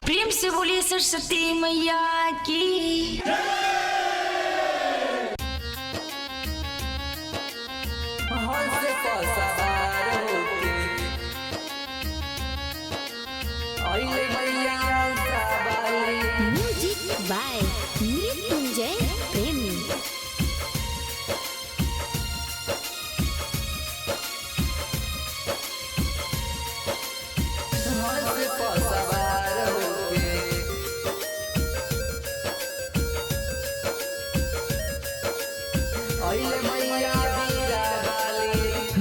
प्रेम से बोलिए सरस्वती मैया की। म्यूजिक बाय मृत्युंजय प्रेमी।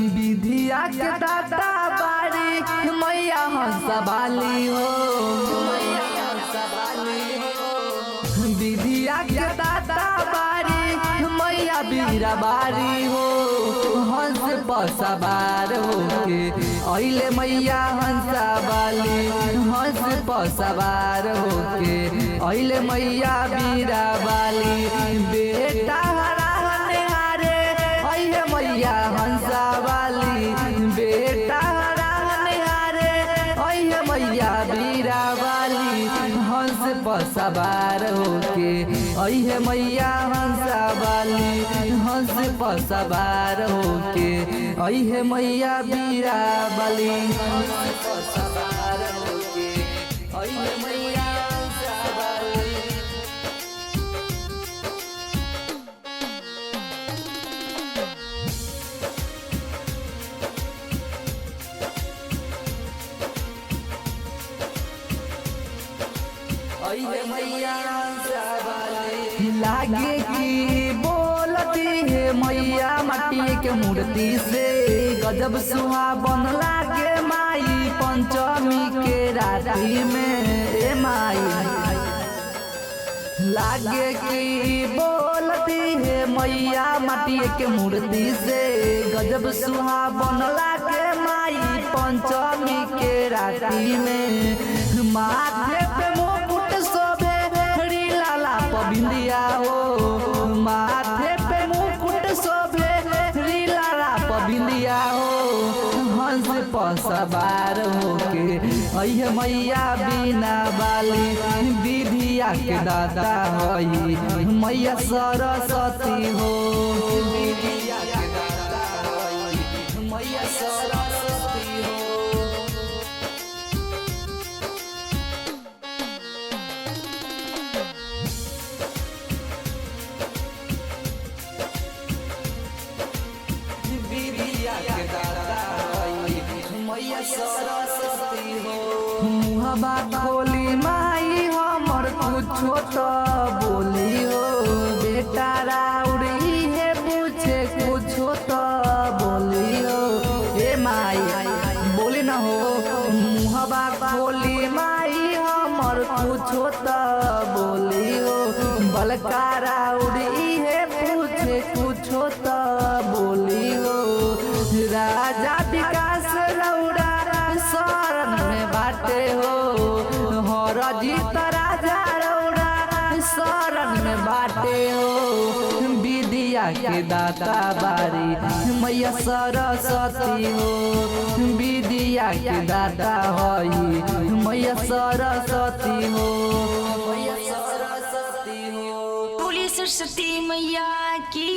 विधिया के दाता बारी मैया हंसवाली हो, विधिया के दाता बारी मैया बीरा बारी हो। हंस पर सवार होके अइले मैया हंसवाली, हंस पर सवार होके अइले मैया बीरा वाली। बेटा हराने हारे अइले मैया हंसवाली, बेटा हराने हारे अइले मैया बीरा वाली। हंस पर सवार होके अइहे मैया हंसवाली, हंस पर सवार होके अइहे मैया बीरा वाली। हंस पर सवार होके अइहे मैया हंसवाली। लागे की बोलती है मैया माटी के मूर्ति से, गजब सुहावन लागे माई पंचमी के राती में। ए माई लागे की बोलती है मैया माटी के मूर्ति से, गजब सुहावन लागे माई पंचमी के राती में। माथे पे मुकुट शोभे लाला पबिंदिया हो, माथे पे मुकुट शोभे लाला पबिंदिया हो। हंस पर सवार होके अइहे मैया बीना वाली, विधिया के दाता हई मैया सरस्वती हो। विधिया के दाता हई मैया सरस्वती हो। मुहबा खोली माई हमर कुछो तो बोली हो, बेटा राउरी है पूछे कुछो तो बोली हो। ए माई बोली न हो, मुहबा खोली माई हमर कुछो तो बोली हो। बलका राउरी है पूछे कुछो तो बोली हो। राजा विकास रौरा शरण में बाटे हो, हर जीत राजा रौरा शरण में बाटे हो। विधिया के दाता बारी मैया सरस्वती हो, विधिया के दाता हई मैया सरस्वती हो। मैया सरस्वती हो। बोलिए सरस्वती मैया की।